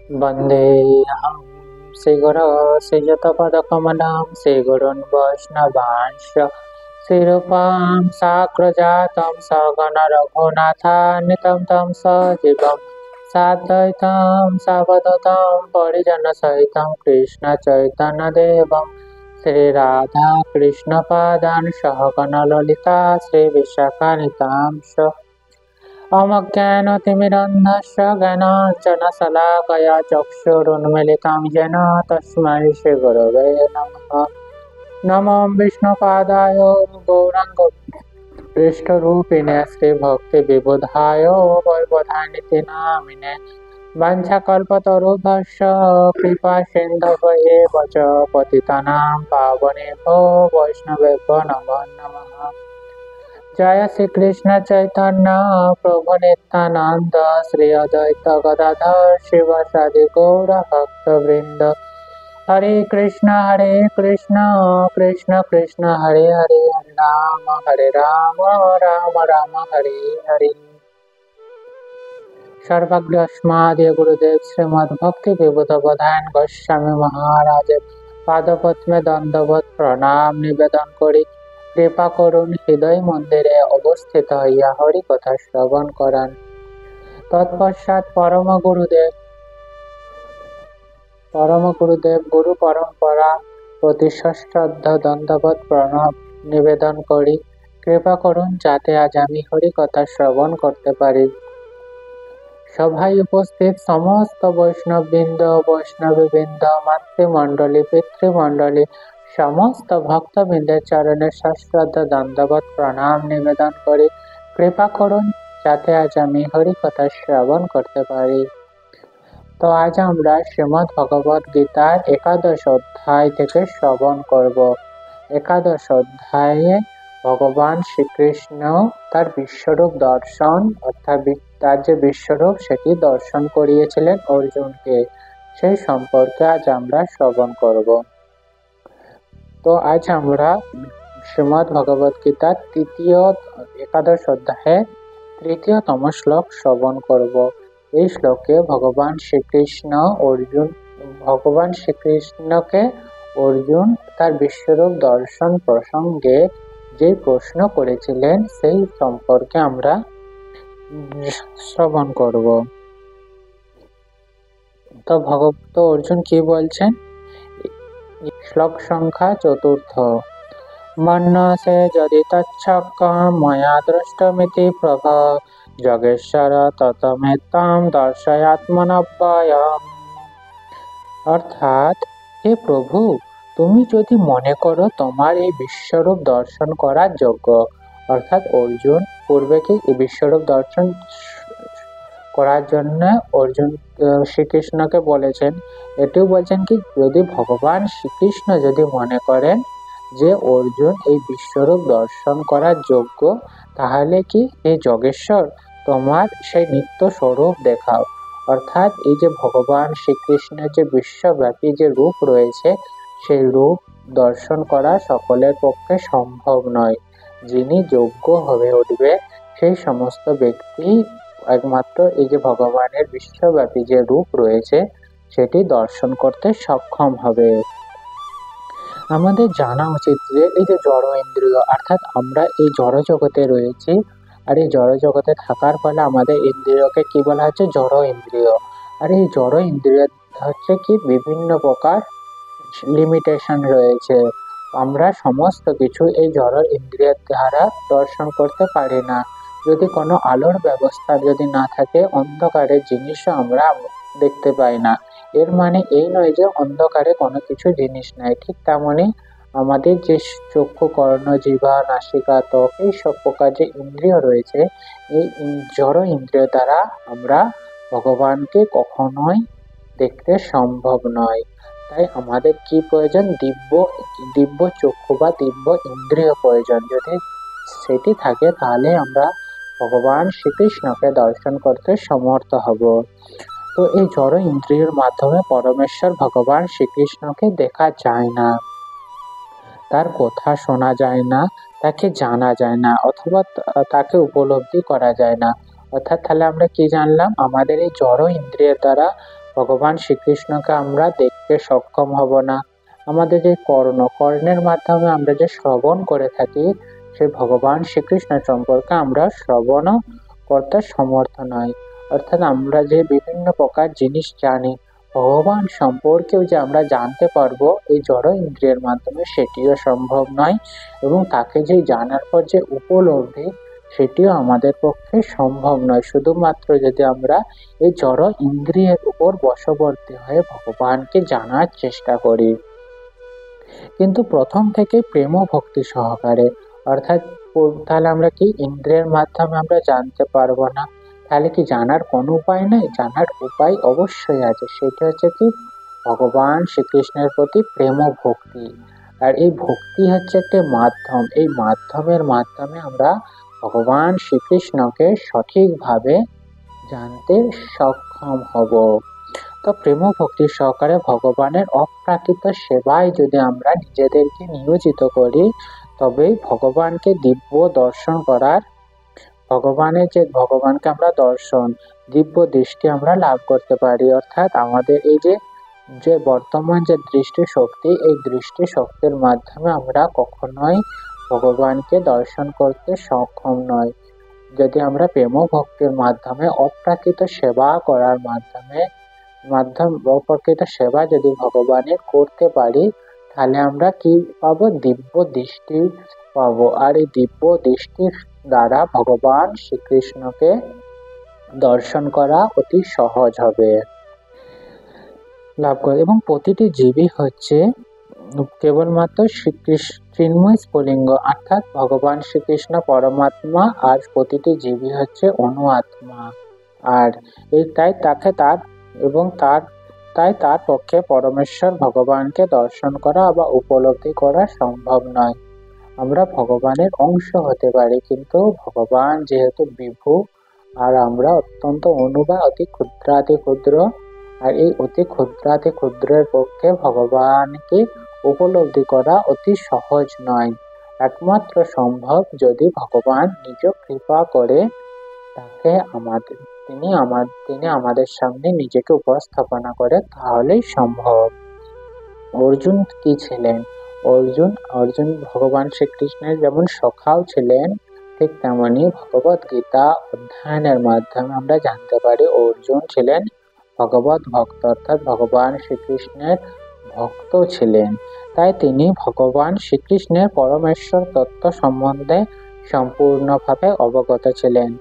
वन्देऽहं श्रीगुरो श्रीयुतपदकमलं श्रीगुरून् वैष्णवांश्च श्रीरूपां साग्रजातं सगण रघुनाथान्वितं तं सजीवं साद्वैतं सावधूतं परिजनसहितं कृष्णचैतन्यदेवं श्रीराधाकृष्णपादान् सहगण ललिता श्रीविशाखान्वितांश्च अमज्ञानतिमिरन्धस्य ज्ञानाञ्जनशलाकया चक्षुरुन्मीलितं येन तस्मै श्रीगुरवे नमः। नमो विष्णुपादाय गौराङ्गपृष्ठरूपिणे श्रीभक्तिविबुधाय वैवधानिति नामिने वाञ्छाकल्पतरुभ्यश्च कृपासिन्धवैव च पतितानां पावनेभ्यो वैष्णवेभ्यो नमो नमः। जय श्री कृष्ण चैतन्य प्रभु नित्यानंद श्री अद्वैत गदाधर शिवासादि गौर भक्त वृंद हरे कृष्ण कृष्ण कृष्ण हरे हरे हरे राम राम राम हरे हरे। सर्वज्ञस्मादि गुरुदेव श्रीमद् भक्ति विबुध बधान गोस्वामी महाराज पादपद्मे दंडवत प्रणाम निवेदन करी कृपा করুন হৃদয় মন্দিরে অবস্থিত হইয়া হরি কথা শ্রবণ করান। তৎপশ্চাৎ পরম গুরুদেব গুরু পরম্পরা প্রতি সশ্রদ্ধ দণ্ডবত প্রণব নিবেদন করি কৃপা করুন যাতে আজ আমি হরি কথা শ্রবণ করতে পারি। সভায় উপস্থিত সমস্ত বৈষ্ণববৃন্দ বৈষ্ণবীবৃন্দ মাতৃমণ্ডলী পিতৃমণ্ডলী সমস্ত ভক্তবৃন্দের চরণে সশ্রদ্ধ দণ্ডবত প্রণাম নিবেদন করি কৃপা করুন যাতে আজ আমি হরি কথা শ্রবণ করতে পারি। তো আজ আমরা শ্রীমদ্ ভগবদ গীতার একাদশ অধ্যায় থেকে শ্রবণ করব। একাদশ অধ্যায়ে ভগবান শ্রীকৃষ্ণ তার বিশ্বরূপ দর্শন অর্থাৎ তার যে বিশ্বরূপ সেটি দর্শন করিয়েছিলেন অর্জুনকে, সেই সম্পর্কে আজ আমরা শ্রবণ করব। তো আজ আমরা শ্রীমদ্ ভগবদ গীতার একাদশ অধ্যায়ে তৃতীয়তম শ্লোক শ্রবণ করব। এই শ্লোকে ভগবান শ্রীকৃষ্ণকে অর্জুন তার বিশ্বরূপ দর্শন প্রসঙ্গে যে প্রশ্ন করেছিলেন সেই সম্পর্কে আমরা শ্রবণ করব। তো অর্জুন কি বলছেন, শ্লোক সংখ্যা 4। মন্যসে যদি তচ্ছক্কম ময়া দৃষ্টমিতি প্রভা যোগেশ্বর ততমেত্তাম দর্শয়াত্মনব্বয়ম। অর্থাৎ, হে প্রভু, তুমি যদি মনে করো তোমার এই বিশ্বরূপ দর্শন করার যোগ্য, অর্থাৎ অর্জুন পূর্বে কি এই বিশ্বরূপ দর্শন করার জন্য অর্জুন শ্রীকৃষ্ণকে বলেছেন, এটিও বলছেন কি যদি ভগবান শ্রীকৃষ্ণ যদি মনে করেন যে অর্জুন এই বিশ্বরূপ দর্শন করার যোগ্য, তাহলে কি হে যোগেশ্বর তোমার সেই নিত্য স্বরূপ দেখাও। অর্থাৎ এই যে ভগবান শ্রীকৃষ্ণের যে বিশ্বব্যাপী যে রূপ রয়েছে সেই রূপ দর্শন করা সকলের পক্ষে সম্ভব নয়। যিনি যোগ্য হয়ে উঠবে সেই সমস্ত ব্যক্তি একমাত্র এই যে ভগবানের বিশ্বব্যাপী যে রূপ রয়েছে সেটি দর্শন করতে সক্ষম হবে। আমাদের জানা উচিত যে এই যে জড় ইন্দ্রিয়, অর্থাৎ আমরা এই জড় জগতে রয়েছি, আর এই জড় জগতে থাকার ফলে আমাদের ইন্দ্রিয়কে কি বলা হচ্ছে, জড় ইন্দ্রিয়। আর এই জড় ইন্দ্রিয় হচ্ছে কি বিভিন্ন প্রকার লিমিটেশন রয়েছে। আমরা সমস্ত কিছু এই জড় ইন্দ্রিয়ের দ্বারা দর্শন করতে পারি না। যদি কোনো আলোর ব্যবস্থা যদি না থাকে, অন্ধকারের জিনিসও আমরা দেখতে পাই না। এর মানে এই নয় যে অন্ধকারে কোনো কিছু জিনিস নাই। ঠিক তেমনি আমাদের যে চক্ষু কর্ণ জিহ্বা নাসিকা ত্বক এই সব প্রকার যে ইন্দ্রিয় রয়েছে, এই জড় ইন্দ্রিয় দ্বারা আমরা ভগবানকে কখনোই দেখতে সম্ভব নয়। তাই আমাদের কি প্রয়োজন, দিব্য চক্ষু বা দিব্য ইন্দ্রিয় প্রয়োজন। যদি সেটি থাকে তাহলে আমরা ভগবান শ্রীকৃষ্ণকে দর্শন করতে সমর্থ হব। তো এই জড় ইন্দ্রিয়ের মাধ্যমে পরমেশ্বর ভগবান শ্রীকৃষ্ণকে দেখা যায় না, তার কথা শোনা যায় না, তাকে জানা যায় না, অথবা তাকে উপলব্ধি করা যায় না। অর্থাৎ তাহলে আমরা কি জানলাম, আমাদের এই জড় ইন্দ্রিয়ের দ্বারা ভগবান শ্রীকৃষ্ণকে আমরা দেখতে সক্ষম হব না। আমাদের যে কর্ণের মাধ্যমে আমরা যে শ্রবণ করে থাকি, সেই ভগবান শ্রীকৃষ্ণ সম্পর্কে আমরা শ্রবণও করতে সমর্থ নই। অর্থাৎ আমরা যে বিভিন্ন প্রকার জিনিস জানি, ভগবান সম্পর্কেও যে আমরা জানতে পারবো এই জড় ইন্দ্রিয়ের মাধ্যমে, সেটিও সম্ভব নয়। এবং তাকে যে জানার পর যে উপলব্ধি, সেটিও আমাদের পক্ষে সম্ভব নয়, শুধুমাত্র যদি আমরা এই জড় ইন্দ্রিয়ের উপর বশবর্তী হয়ে ভগবানকে জানার চেষ্টা করি। কিন্তু প্রথম থেকে প্রেম ও ভক্তি সহকারে, অর্থাৎ তাহলে আমরা কি ইন্দ্রিয়ের মাধ্যমে আমরা জানতে পারবো না? তাহলে কি জানার কোনো উপায় নেই? জানার উপায় অবশ্যই আছে। সেটা হচ্ছে কি, ভগবান শ্রীকৃষ্ণের প্রতি প্রেম ও ভক্তি। আর এই ভক্তি হচ্ছে একটা মাধ্যম, এই মাধ্যমের মাধ্যমে আমরা ভগবান শ্রীকৃষ্ণকে সঠিকভাবে জানতে সক্ষম হব। তো প্রেম ও ভক্তি সহকারে ভগবানের অপ্রাকৃত সেবায় যদি আমরা নিজেদেরকে নিয়োজিত করি, তবেই ভগবানকে দিব্য দর্শন করার, ভগবানকে আমরা দর্শন, দিব্য দৃষ্টি আমরা লাভ করতে পারি। অর্থাৎ আমাদের এই যে বর্তমান যে দৃষ্টি শক্তি, এই দৃষ্টি শক্তির মাধ্যমে আমরা কখনোই ভগবানকে দর্শন করতে সক্ষম নয়। যদি আমরা প্রেম ও ভক্তির মাধ্যমে অপ্রাকৃত সেবা করার মাধ্যমে অপ্রাকৃত সেবা যদি ভগবানের করতে পারি, তাহলে আমরা কি পাবো? দিব্য দৃষ্টি পাবো। আর এই দিব্য দৃষ্টির দ্বারা ভগবান শ্রীকৃষ্ণকে দর্শন করা অতি সহজ হবে, লাভ করে। এবং প্রতিটি জীবই হচ্ছে কেবলমাত্র চিন্ময় স্ফুলিঙ্গ, অর্থাৎ ভগবান শ্রীকৃষ্ণ পরমাত্মা, আর প্রতিটি জীবই হচ্ছে অনু আত্মা। আর তাই তার পক্ষে পরমেশ্বর ভগবানকে দর্শন করা বা উপলব্ধি করা সম্ভব নয়। আমরা ভগবানের অংশ হতে পারি, কিন্তু ভগবান যেহেতু বিভু, আর আমরা অত্যন্ত অনু বা অতি ক্ষুদ্রাতি ক্ষুদ্র, আর এই অতি ক্ষুদ্রাতি ক্ষুদ্রের পক্ষে ভগবানকে উপলব্ধি করা অতি সহজ নয়। একমাত্র সম্ভব যদি ভগবান নিজ কৃপা করে তাকে তিনি আমাদের সামনে নিজেকে উপস্থাপনা করে, তাহলেই সম্ভব। অর্জুন কি ছিলেন? অর্জুন ভগবান শ্রীকৃষ্ণের যেমন সখাও ছিলেন, ঠিক তেমনি ভগবত গীতা অধ্যয়নের মাধ্যমে আমরা জানতে পারি অর্জুন ছিলেন ভগবত ভক্ত, অর্থাৎ ভগবান শ্রীকৃষ্ণের ভক্ত ছিলেন। তাই তিনি ভগবান শ্রীকৃষ্ণের পরমেশ্বর তত্ত্ব সম্বন্ধে সম্পূর্ণভাবে অবগত ছিলেন।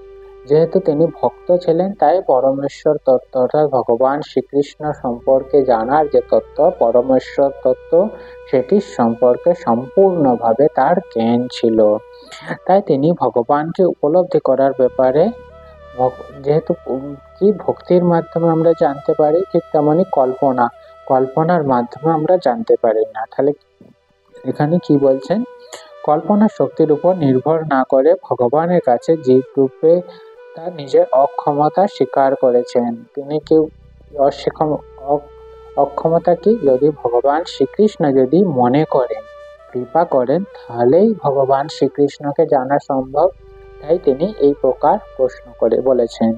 যেহেতু তিনি ভক্ত ছিলেন, তাই পরমেশ্বর তত্ত্ব অর্থাৎ ভগবান শ্রীকৃষ্ণ সম্পর্কে জানার যে তত্ত্ব, পরমেশ্বর তত্ত্ব, সেটি সম্পর্কে সম্পূর্ণভাবে তার জ্ঞান ছিল। তাই তিনি ভগবানকে উপলব্ধি করার ব্যাপারে, যেহেতু কি ভক্তির মাধ্যমে আমরা জানতে পারি, ঠিক তেমনি কল্পনার মাধ্যমে আমরা জানতে পারি না। তাহলে এখানে কি বলছেন? কল্পনা শক্তির উপর নির্ভর না করে ভগবানের কাছে জীব রূপে তার নিজের অক্ষমতা স্বীকার করেছেন। তিনি অক্ষমতা কি? যদি ভগবান শ্রীকৃষ্ণ যদি মনে করেন, কৃপা করেন, তাহলেই ভগবান শ্রীকৃষ্ণকে জানা সম্ভব। তাই তিনি এই প্রকার প্রশ্ন করে বলেছেন।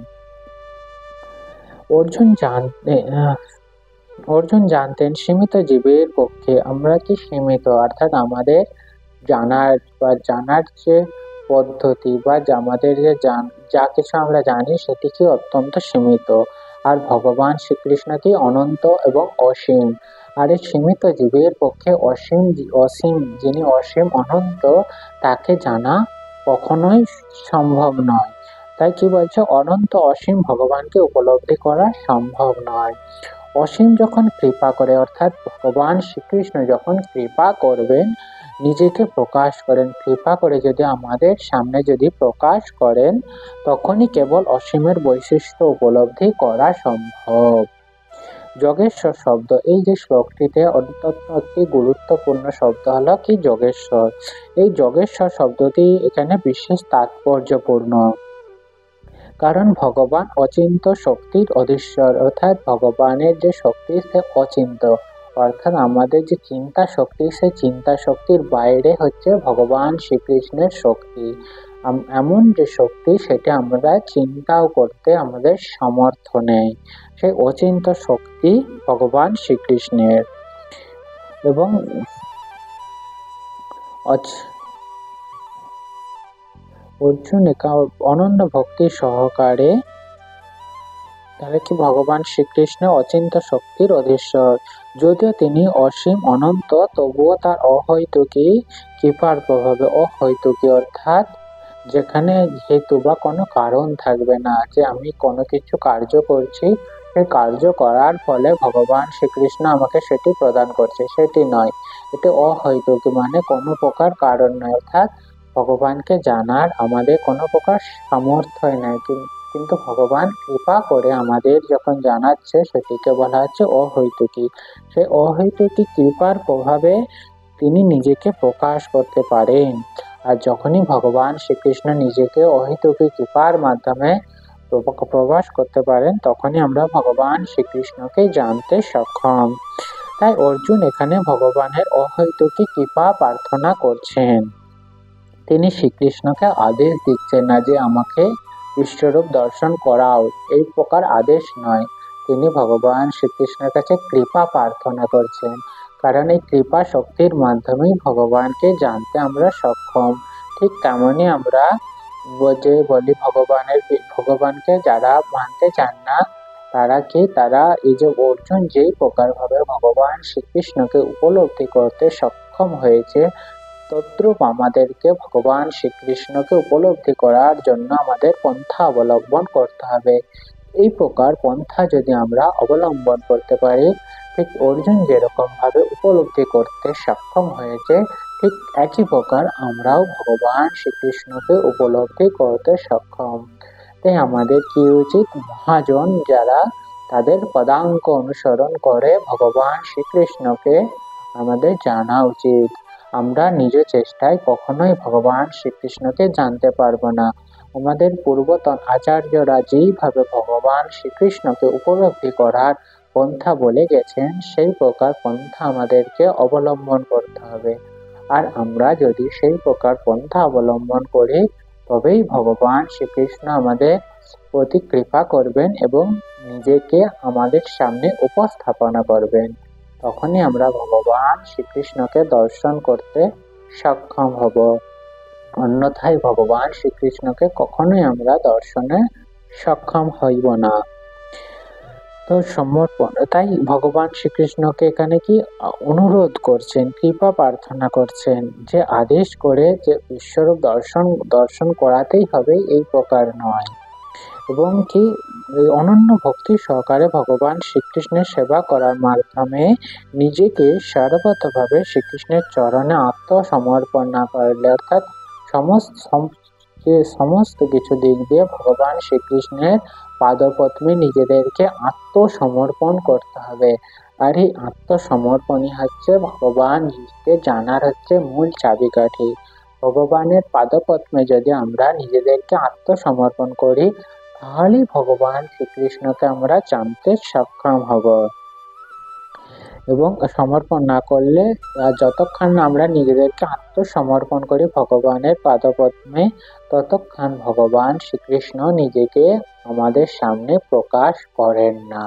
অর্জুন জানতেন সীমিত জীবের পক্ষে আমরা কি সীমিত, অর্থাৎ আমাদের জানার যে পদ্ধতি বা আমাদের যে যা কিছু আমরা জানি, সেটি কি অত্যন্ত সীমিত। আর ভগবান শ্রীকৃষ্ণ কি অনন্ত এবং অসীম। আর এই সীমিত জীবের পক্ষে যিনি অসীম অনন্ত, তাকে জানা কখনোই সম্ভব নয়। তাই কি বলছে? অনন্ত অসীম ভগবানকে উপলব্ধি করা সম্ভব নয়। অসীম যখন কৃপা করে, অর্থাৎ ভগবান শ্রীকৃষ্ণ যখন কৃপা করবেন, নিজেকে প্রকাশ করেন, কৃপা করে যদি আমাদের সামনে যদি প্রকাশ করেন, তখনই কেবল অসীমের বৈশিষ্ট্য উপলব্ধি করা সম্ভব। যোগেশ্বর শব্দ, এই যে শ্লোকটিতে অতি গুরুত্বপূর্ণ শব্দ হলো কি? যোগেশ্বর। এই যোগেশ্বর শব্দটি এখানে বিশেষ তাৎপর্যপূর্ণ, কারণ ভগবান অচিন্ত শক্তির অধীশ্বর, অর্থাৎ ভগবানের যে শক্তি সে অচিন্ত, অর্থাৎ আমাদের যে চিন্তা শক্তি, সে চিন্তা শক্তির বাইরে হচ্ছে ভগবান শ্রীকৃষ্ণের শক্তি। এমন যে শক্তি, সেটা আমরা চিন্তাও করতে আমাদের সমর্থ নেই। সেই অচিন্ত শক্তি ভগবান শ্রীকৃষ্ণের। এবং অর্জুন অনন্য ভক্তি সহকারে তাহলে কি ভগবান শ্রীকৃষ্ণ অচিন্ত শক্তির অধীশ্বর। যদিও তিনি অসীম অনন্ত, তবুও তার অহৈতুকী কৃপার প্রভাবে, অহৈতুকী অর্থাৎ যেখানে হেতু বা কোনো কারণ থাকবে না, যে আমি কোনো কিছু কার্য করছি, সেই কার্য করার ফলে ভগবান শ্রীকৃষ্ণ আমাকে সেটি প্রদান করছে, সেটি নয়। এটি অহৈতুকী, মানে কোনো প্রকার কারণ নয়, অর্থাৎ ভগবানকে জানার আমাদের কোনো প্রকার সামর্থ্যই নাই, কিন্তু ভগবান কৃপা করে আমাদের যখন জানাচ্ছে, সেটিকে বলা হচ্ছে অহৈতুকী। সেই অহৈতুকী কৃপার প্রভাবে তিনি নিজেকে প্রকাশ করতে পারেন। আর যখনই ভগবান শ্রীকৃষ্ণ নিজেকে অহৈতুকী কৃপার মাধ্যমে প্রকাশ করতে পারেন, তখনই আমরা ভগবান শ্রীকৃষ্ণকে জানতে সক্ষম। তাই অর্জুন এখানে ভগবানের অহৈতুকী কৃপা প্রার্থনা করছেন। তিনি শ্রীকৃষ্ণকে আদেশ দিচ্ছেন না যে আমাকে বিশ্বরূপ দর্শন করাও, এই প্রকার আদেশ নয়। তিনি ভগবান শ্রীকৃষ্ণের কাছে কৃপা প্রার্থনা করছেন, কারণ এই কৃপা শক্তির মাধ্যমেই ভগবানকে জানতে আমরা সক্ষম। ঠিক তেমনি আমরা যে বলি ভগবানকে যারা মানতে চান না, তারা এই যে অর্জুন যেই প্রকার ভাবে ভগবান শ্রীকৃষ্ণকে উপলব্ধি করতে সক্ষম হয়েছে, তদ্রূপ আমাদেরকে ভগবান শ্রীকৃষ্ণকে উপলব্ধি করার জন্য আমাদের পন্থা অবলম্বন করতে হবে। এই প্রকার পন্থা যদি আমরা অবলম্বন করতে পারি, ঠিক অর্জুন যেরকম ভাবে উপলব্ধি করতে সক্ষম হয়েছে, ঠিক একই প্রকার আমরাও ভগবান শ্রীকৃষ্ণকে উপলব্ধি করতে সক্ষম। তাই আমাদের কি উচিত, মহাজন যারা তাদের পদাঙ্ক অনুসরণ করে ভগবান শ্রীকৃষ্ণকে আমাদের জানা উচিত। আমরা নিজ চেষ্টায় কখনোই ভগবান শ্রীকৃষ্ণকে জানতে পারবো না। আমাদের পূর্বতন আচার্যরা যেইভাবে ভগবান শ্রীকৃষ্ণকে উপলব্ধি করার পন্থা বলে গেছেন, সেই প্রকার পন্থা আমাদেরকে অবলম্বন করতে হবে। আর আমরা যদি সেই প্রকার পন্থা অবলম্বন করি, তবেই ভগবান শ্রীকৃষ্ণ আমাদের প্রতি কৃপা করবেন এবং নিজেকে আমাদের সামনে উপস্থাপনা করবেন। তখনই আমরা ভগবান শ্রীকৃষ্ণকে দর্শন করতে সক্ষম হব। অন্যথায় ভগবান শ্রীকৃষ্ণকে কখনোই আমরা দর্শনে সক্ষম হইব না। তো সমর্পণ, তাই ভগবান শ্রীকৃষ্ণকে এখানে কি অনুরোধ করছেন, কৃপা প্রার্থনা করছেন, যে আদেশ করে যে বিশ্বরূপ দর্শন করাতেই হবে এই প্রকার নয়। এবং কি অনন্য ভক্তি সহকারে ভগবান শ্রীকৃষ্ণের সেবা করার মাধ্যমে নিজেকে সর্বতভাবে শ্রীকৃষ্ণের চরণে আত্মসমর্পণ না করলে, অর্থাৎ সমস্ত কিছু দিক দিয়ে ভগবান শ্রীকৃষ্ণের পাদপদ্মে নিজেদেরকে আত্মসমর্পণ করতে হবে। আর এই আত্মসমর্পণই হচ্ছে ভগবানকে জানার হচ্ছে মূল চাবিকাঠি। ভগবানের পাদপদ্মে যদি আমরা নিজেদেরকে আত্মসমর্পণ করি, তাহলেই ভগবান শ্রীকৃষ্ণকে আমরা জানতে সক্ষম হব। এবং সমর্পণ না করলে, যতক্ষণ আমরা নিজেদেরকে আত্মসমর্পণ করি ভগবানের পাদপদ্মে, ততক্ষণ ভগবান শ্রীকৃষ্ণ নিজেকে আমাদের সামনে প্রকাশ করেন না,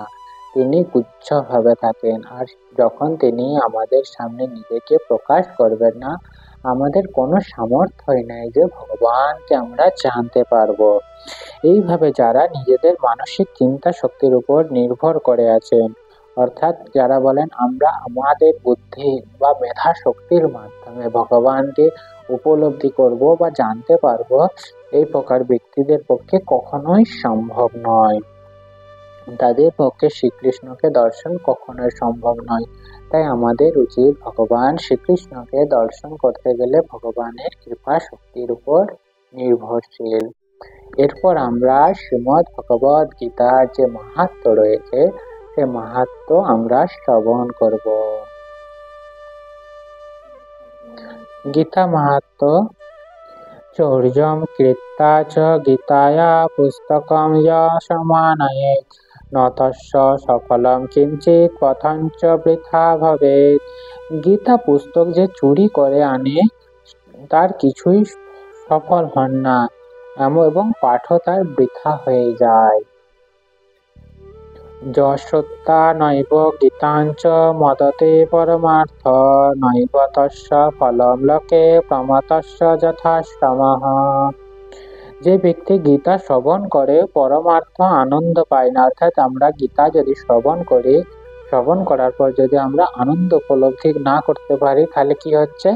তিনি গুচ্ছভাবে থাকেন। আর যখন তিনি আমাদের সামনে নিজেকে প্রকাশ করবেন না, আমাদের কোনো সামর্থ্যই নাই যে ভগবানকে আমরা জানতে পারবো। এইভাবে যারা নিজেদের মানসিক চিন্তা শক্তির উপর নির্ভর করে আছেন, অর্থাৎ যারা বলেন আমরা আমাদের বুদ্ধি বা মেধা শক্তির মাধ্যমে ভগবানকে উপলব্ধি করব বা জানতে পারবো, এই প্রকার ব্যক্তিদের পক্ষে কখনোই সম্ভব নয়। তাদের পক্ষে শ্রীকৃষ্ণকে দর্শন কখনোই সম্ভব নয়। তাই আমাদের উচিত ভগবান শ্রীকৃষ্ণকে দর্শন করতে গেলে ভগবানের কৃপা শক্তির উপর নির্ভরশীল। এরপর আমরা শ্রীমদ্ ভগবদ গীতার যে মাহাত্ম্য রয়েছে, সে মাহাত্ম্য আমরা শ্রবণ করব। গীতা মাহাত্ম্য। চৌর্যম কৃত্তা চ গীতায়া পুস্তকম সমানয়েৎ নতস্য সফলম কিঞ্চিৎ পথঞ্চ বৃথা ভবেৎ। গীতা পুস্তক যে চুরি করে আনে, তার কিছুই সফল হন না এবং পাঠও তার বৃথা হয়ে যায়। যশ্রুতা নৈব গীতাঞ্চ মদতে পরমার্থ নৈব তস্য ফলম লোকে প্রমতস্য যথাশ্রমঃ। যে ব্যক্তি গীতা শ্রবণ করে পরমার্থ আনন্দ পায় না, অর্থাৎ আমরা গীতা যদি শ্রবণ করি, শ্রবণ করার পর যদি আমরা আনন্দ উপলব্ধি না করতে পারি, তাহলে কি হচ্ছে,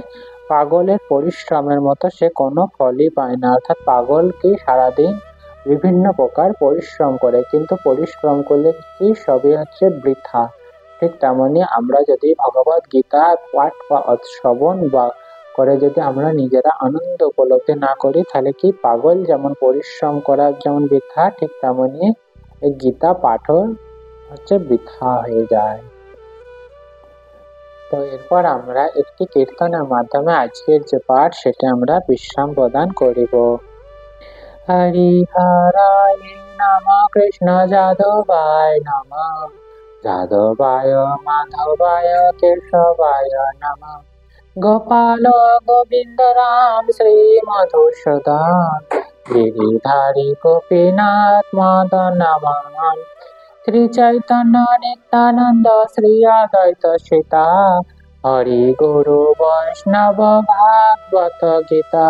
পাগলের পরিশ্রমের মতো সে কোনো ফলই পায় না। অর্থাৎ পাগল কি সারাদিন বিভিন্ন প্রকার পরিশ্রম করে, কিন্তু পরিশ্রম করলে কি সবই হচ্ছে বৃথা। ঠিক তেমনি আমরা যদি ভগবত গীতা পাঠ বা শ্রবণ বা করে যদি আমরা নিজেরা আনন্দ উপলব্ধি না করি, তাহলে কি পাগল যেমন পরিশ্রম করার যেমন বৃথা, ঠিক তেমনি এই গীতা পাঠও হচ্ছে বৃথা হয়ে যায়। তো এরপর আমরা একটি কীর্তনের মাধ্যমে আজকের যে পাঠ সেটা আমরা বিশ্রাম প্রদান করিব। হরি হরায় নম কৃষ্ণ যাদবায় নম যাদবায় মাধবায় কেশবায় নম গোপাল গোবিন্দ রাম শ্রী মধুসূদন গিরিধারী গোপীনাথ মদন মোহন শ্রী চৈতন্য নিত্যানন্দ শ্রী অদ্বৈত সীতা হরি গুরু বৈষ্ণব ভাগবত গীতা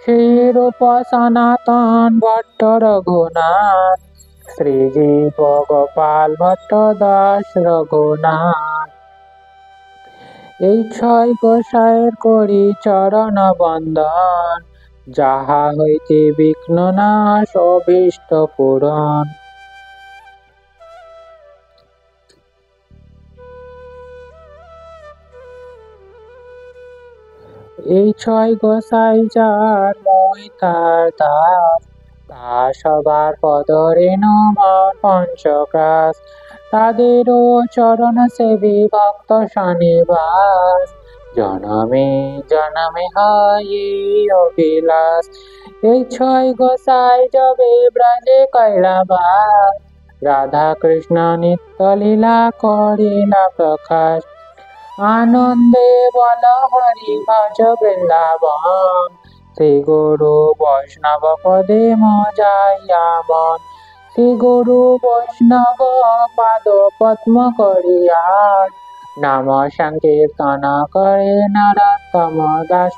শ্রী রূপ সনাতন ভট্ট রঘুনাথ শ্রীজীব গোপাল ভট্ট দাস রঘুনাথ। এই ছয় গোসাইয়ের করি চরণ বন্দন, যাহা হইতে বিঘ্ন নাশ অভীষ্ট পূরণ। এই ছয় গোসাই যার মই তার দাস, তা সবার পদরে নমঃ পঞ্চগ্রাস, তাদেরও চরণ সেবী ভক্ত শনিবাস, জনমে জনমে হয় এই অভিলাষ। এই ছয় গোসাই যবে ব্রজে কৈলাবাস, রাধা কৃষ্ণ নিত্য লীলা করিলা প্রকাশ, আনন্দে বল হরি ভজ বৃন্দাবন, শ্রী গুরু বৈষ্ণব পদে মজাইয়া মন, শ্রী গুরু বৈষ্ণব পাদ পদ্ম করিয়ার, নাম সংকীর্তন করে নরোত্তম দাস।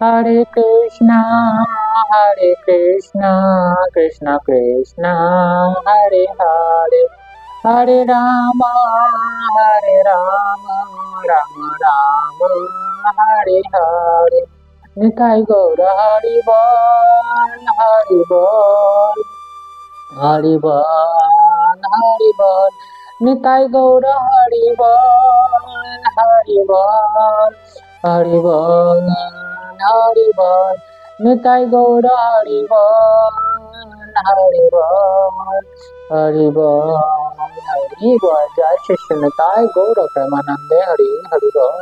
হরে কৃষ্ণ কৃষ্ণ কৃষ্ণ হরে হরে, হরে রাম রাম রাম হরে হরে। নিতাই গৌর হরি বল হরি বল, হরি বল হরি বল, নিতাই গৌর হরি বল হরি বল, হরি বল হরি বল, নিতাই গৌর হরি বল হরি বল, হরি বল হরি বল। জয় শ্রী নিতাই গৌর প্রেমানন্দে হরি হরি বল।